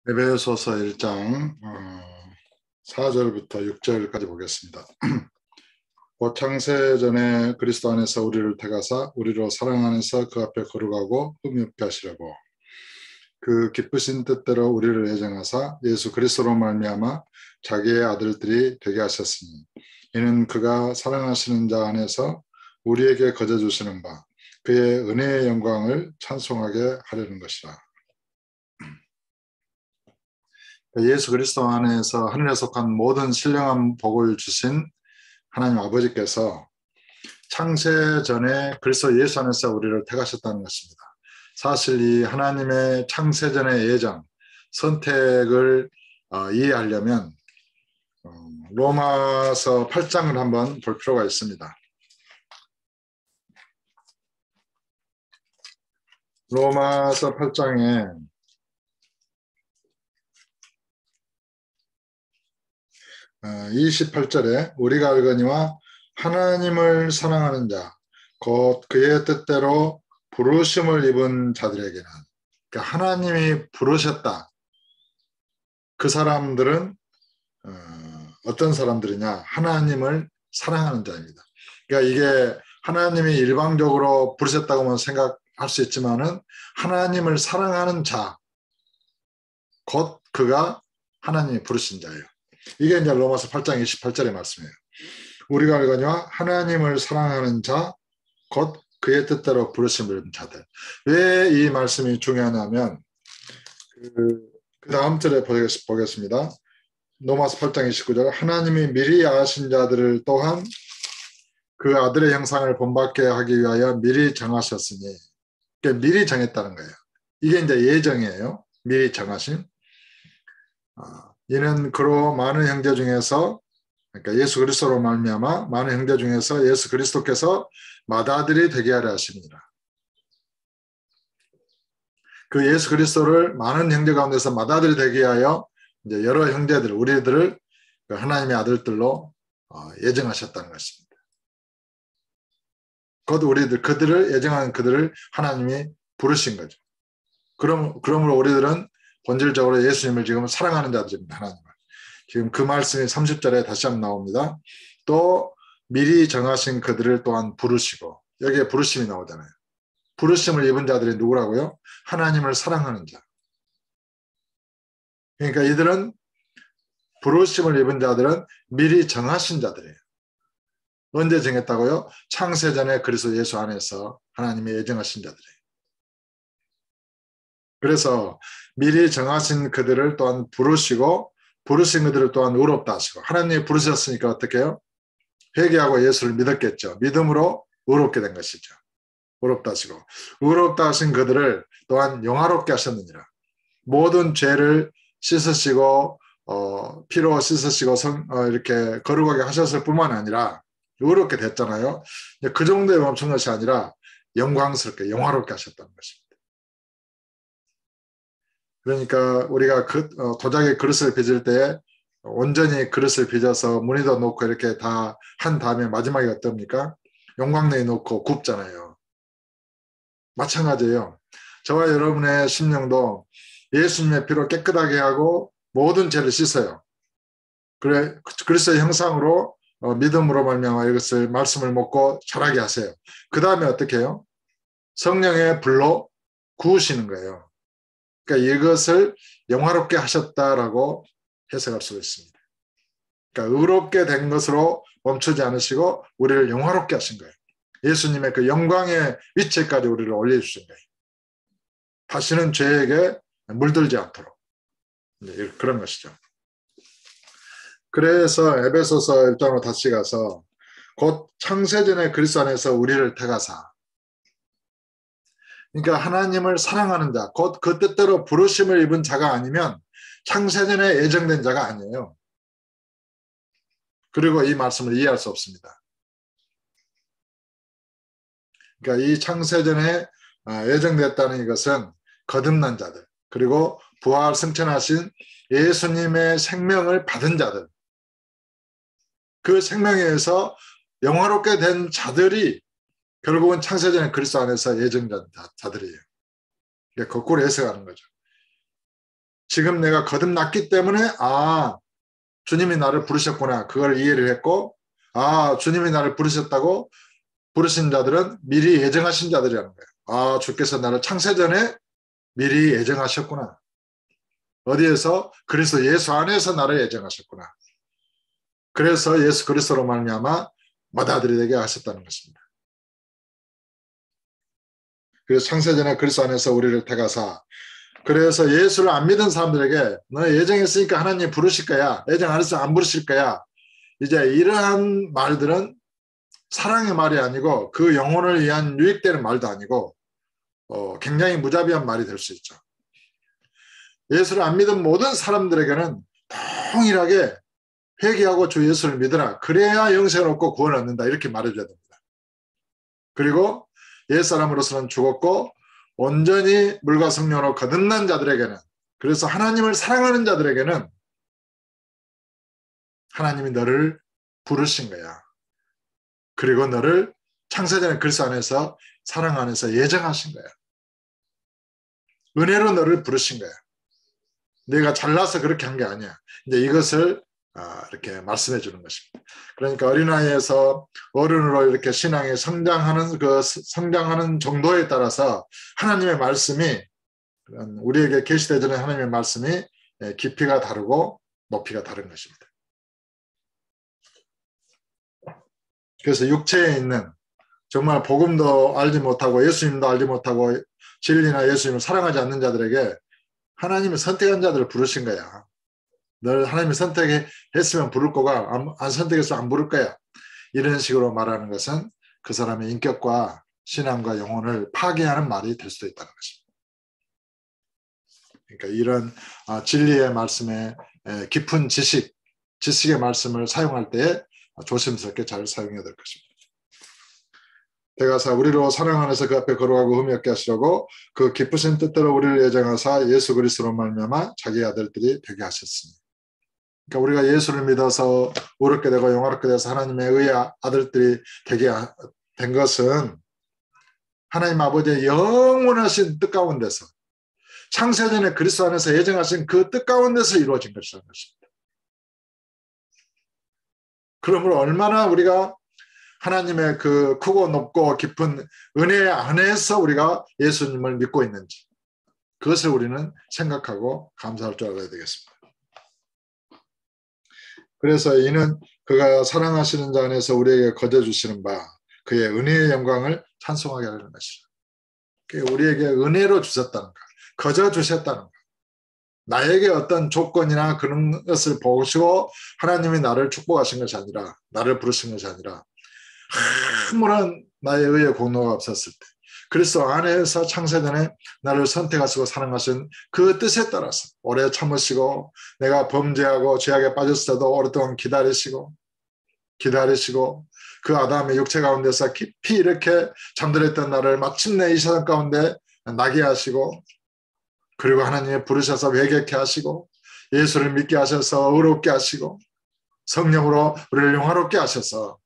에베소서 1장 4절부터 6절까지 보겠습니다. 곧 창세전에 그리스도 안에서 우리를 택하사 우리로 사랑 안에서 그 앞에 거룩하고 흠없게 하시려고 그 기쁘신 뜻대로 우리를 예정하사 예수 그리스도로 말미암아 자기의 아들들이 되게 하셨으니 이는 그가 사랑하시는 자 안에서 우리에게 거저 주시는 바 그의 은혜의 영광을 찬송하게 하려는 것이라. 예수 그리스도 안에서 하늘에 속한 모든 신령한 복을 주신 하나님 아버지께서 창세 전에 그리스도 예수 안에서 우리를 택하셨다는 것입니다. 사실 이 하나님의 창세 전의 예정, 선택을 이해하려면 로마서 8장을 한번 볼 필요가 있습니다. 로마서 8장에 28절에 우리가 알거니와 하나님을 사랑하는 자, 곧 그의 뜻대로 부르심을 입은 자들에게는, 그러니까 하나님이 부르셨다. 그 사람들은 어떤 사람들이냐? 하나님을 사랑하는 자입니다. 그러니까 이게 하나님이 일방적으로 부르셨다고만 생각할 수 있지만은 하나님을 사랑하는 자, 곧 그가 하나님이 부르신 자예요. 이게 이제 로마서 8장 28절의 말씀이에요. 우리가 알거니와 하나님을 사랑하는 자, 곧 그의 뜻대로 부르심을 입은 자들. 왜 이 말씀이 중요하냐면 그 다음 절에 보겠습니다. 로마서 8장 29절 하나님이 미리 아신 자들을 또한 그 아들의 형상을 본받게 하기 위하여 미리 정하셨으니, 그러니까 미리 정했다는 거예요. 이게 이제 예정이에요. 미리 정하심. 이는 그로 많은 형제 중에서, 그러니까 예수 그리스도로 말미암아 많은 형제 중에서 예수 그리스도께서 맏아들이 되게 하려 하십니다. 그 예수 그리스도를 많은 형제 가운데서 맏아들이 되게 하여 이제 여러 형제들, 우리들을 하나님의 아들들로 예정하셨다는 것입니다. 곧 우리들, 그들을 예정한 그들을 하나님이 부르신 거죠. 그러므로 우리들은 본질적으로 예수님을 지금 사랑하는 자들입니다. 하나님을. 지금 그 말씀이 30절에 다시 한번 나옵니다. 또 미리 정하신 그들을 또한 부르시고, 여기에 부르심이 나오잖아요. 부르심을 입은 자들이 누구라고요? 하나님을 사랑하는 자. 그러니까 이들은, 부르심을 입은 자들은 미리 정하신 자들이에요. 언제 정했다고요? 창세전에 그리스도 예수 안에서 하나님이 예정하신 자들이에요. 그래서 미리 정하신 그들을 또한 부르시고 부르신 그들을 또한 의롭다 하시고, 하나님이 부르셨으니까 어떻게 해요? 회개하고 예수를 믿었겠죠. 믿음으로 의롭게 된 것이죠. 의롭다 하시고 의롭다 하신 그들을 또한 영화롭게 하셨느니라. 모든 죄를 씻으시고 피로 씻으시고 이렇게 거룩하게 하셨을 뿐만 아니라 의롭게 됐잖아요. 그 정도에 멈춘 것이 아니라 영광스럽게 영화롭게 하셨다는 것입니다. 그러니까 우리가 도자기 그릇을 빚을 때 온전히 그릇을 빚어서 무늬도 놓고 이렇게 다 한 다음에 마지막에 어떻습니까? 용광로에 놓고 굽잖아요. 마찬가지예요. 저와 여러분의 심령도 예수님의 피로 깨끗하게 하고 모든 죄를 씻어요. 그래, 그리스도의 형상으로 믿음으로 말미암아 이것을 말씀을 먹고 자라게 하세요. 그 다음에 어떻게 해요? 성령의 불로 구우시는 거예요. 그러니까 이것을 영화롭게 하셨다라고 해석할 수 있습니다. 그러니까 의롭게 된 것으로 멈추지 않으시고 우리를 영화롭게 하신 거예요. 예수님의 그 영광의 위치까지 우리를 올려주신 거예요. 다시는 죄에게 물들지 않도록. 그런 것이죠. 그래서 에베소서 1장으로 다시 가서 곧 창세전에 그리스도 안에서 우리를 택하사, 그러니까 하나님을 사랑하는 자, 곧 그 뜻대로 부르심을 입은 자가 아니면 창세전에 예정된 자가 아니에요. 그리고 이 말씀을 이해할 수 없습니다. 그러니까 이 창세전에 예정됐다는 것은 거듭난 자들, 그리고 부활 승천하신 예수님의 생명을 받은 자들, 그 생명에 의해서 영화롭게 된 자들이 결국은 창세전에 그리스도 안에서 예정된 자들이에요. 그러니까 거꾸로 해석하는 거죠. 지금 내가 거듭났기 때문에 주님이 나를 부르셨구나. 그걸 이해를 했고 주님이 나를 부르셨다고 부르신 자들은 미리 예정하신 자들이라는 거예요. 주께서 나를 창세전에 미리 예정하셨구나. 어디에서? 그리스도 예수 안에서 나를 예정하셨구나. 그래서 예수 그리스도로 말미암아 맏아들이 되게 하셨다는 것입니다. 그래서 창세전에 그리스도 안에서 우리를 택하사, 그래서 예수를 안 믿은 사람들에게 너 예정했으니까 하나님 부르실 거야. 예정 안 했으면 안 부르실 거야. 이제 이러한 말들은 사랑의 말이 아니고 그 영혼을 위한 유익되는 말도 아니고 굉장히 무자비한 말이 될 수 있죠. 예수를 안 믿은 모든 사람들에게는 동일하게 회개하고 주 예수를 믿으라. 그래야 영생을 얻고 구원을 얻는다. 이렇게 말해줘야 됩니다. 그리고 옛사람으로서는 죽었고 온전히 물과 성령으로 거듭난 자들에게는, 그래서 하나님을 사랑하는 자들에게는 하나님이 너를 부르신 거야. 그리고 너를 창세전에 그리스도 안에서 사랑 안에서 예정하신 거야. 은혜로 너를 부르신 거야. 내가 잘나서 그렇게 한 게 아니야. 이제 이것을 이렇게 말씀해 주는 것입니다. 그러니까 어린아이에서 어른으로 이렇게 신앙이 성장하는 정도에 따라서 하나님의 말씀이, 우리에게 계시되는 하나님의 말씀이 깊이가 다르고 높이가 다른 것입니다. 그래서 육체에 있는 정말 복음도 알지 못하고 예수님도 알지 못하고 진리나 예수님을 사랑하지 않는 자들에게 하나님이 선택한 자들을 부르신 거야. 널 하나님이 선택했으면 부를 거가, 안 선택했으면 안 부를 거야. 이런 식으로 말하는 것은 그 사람의 인격과 신앙과 영혼을 파괴하는 말이 될 수도 있다는 것입니다. 그러니까 이런 진리의 말씀에 깊은 지식의 말씀을 사용할 때 조심스럽게 잘 사용해야 될 것입니다. 대가사 우리로 사랑 안에서 그 앞에 거룩하고 흠이 없게 하시려고 그 기쁘신 뜻대로 우리를 예정하사 예수 그리스도로 말미암아 자기 아들들이 되게 하셨으니. 그러니까 우리가 예수를 믿어서 의롭게 되고 영화롭게 돼서 하나님의 의의 아들들이 되게 된 것은 하나님 아버지의 영원하신 뜻 가운데서, 창세전에 그리스도 안에서 예정하신 그 뜻 가운데서 이루어진 것이라는 것입니다. 그러므로 얼마나 우리가 하나님의 그 크고 높고 깊은 은혜 안에서 우리가 예수님을 믿고 있는지, 그것을 우리는 생각하고 감사할 줄 알아야 되겠습니다. 그래서 이는 그가 사랑하시는 자 안에서 우리에게 거저주시는 바 그의 은혜의 영광을 찬송하게 하는 것이라. 우리에게 은혜로 주셨다는 것, 거저주셨다는 것. 나에게 어떤 조건이나 그런 것을 보시고 하나님이 나를 축복하신 것이 아니라, 나를 부르신 것이 아니라 아무런 나의 의의 공로가 없었을 때 그리스도 안에서 창세전에 나를 선택하시고 사랑하신 그 뜻에 따라서 오래 참으시고, 내가 범죄하고 죄악에 빠졌을 때도 오랫동안 기다리시고 그 아담의 육체 가운데서 깊이 이렇게 잠들었던 나를 마침내 이 세상 가운데 나게 하시고, 그리고 하나님이 부르셔서 회개케 하시고 예수를 믿게 하셔서 의롭게 하시고 성령으로 우리를 영화롭게 하셔서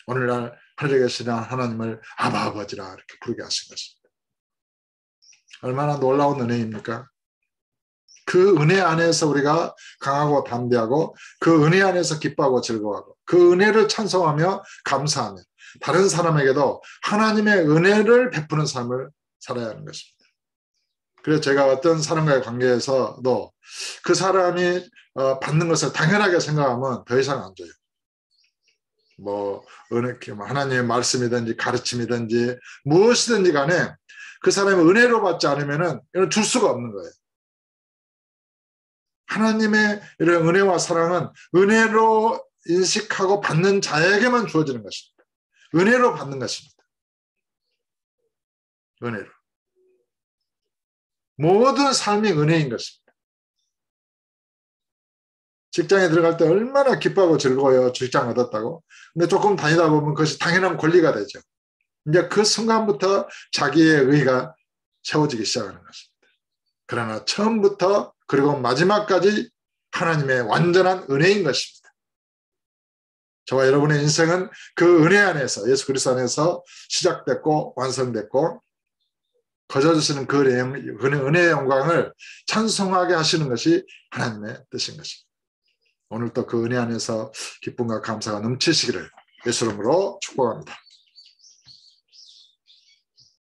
오늘날 하늘에 계시는 하나님을 아바 아버지라 이렇게 부르게 하신 것입니다. 얼마나 놀라운 은혜입니까? 그 은혜 안에서 우리가 강하고 담대하고 그 은혜 안에서 기뻐하고 즐거워하고 그 은혜를 찬송하며 감사하며 다른 사람에게도 하나님의 은혜를 베푸는 삶을 살아야 하는 것입니다. 그래서 제가 어떤 사람과의 관계에서도 그 사람이 받는 것을 당연하게 생각하면 더 이상 안 줘요. 하나님의 말씀이든지 가르침이든지 무엇이든지 간에 그 사람이 은혜로 받지 않으면 줄 수가 없는 거예요. 하나님의 이런 은혜와 사랑은 은혜로 인식하고 받는 자에게만 주어지는 것입니다. 은혜로 받는 것입니다. 은혜로. 모든 삶이 은혜인 것입니다. 직장에 들어갈 때 얼마나 기뻐하고 즐거워요. 직장 얻었다고. 근데 조금 다니다 보면 그것이 당연한 권리가 되죠. 이제 그 순간부터 자기의 의의가 세워지기 시작하는 것입니다. 그러나 처음부터 그리고 마지막까지 하나님의 완전한 은혜인 것입니다. 저와 여러분의 인생은 그 은혜 안에서, 예수 그리스도 안에서 시작됐고 완성됐고 거저주시는 그 은혜의 영광을 찬송하게 하시는 것이 하나님의 뜻인 것입니다. 오늘 또 그 은혜 안에서 기쁨과 감사가 넘치시기를 예수 이름으로 축복합니다.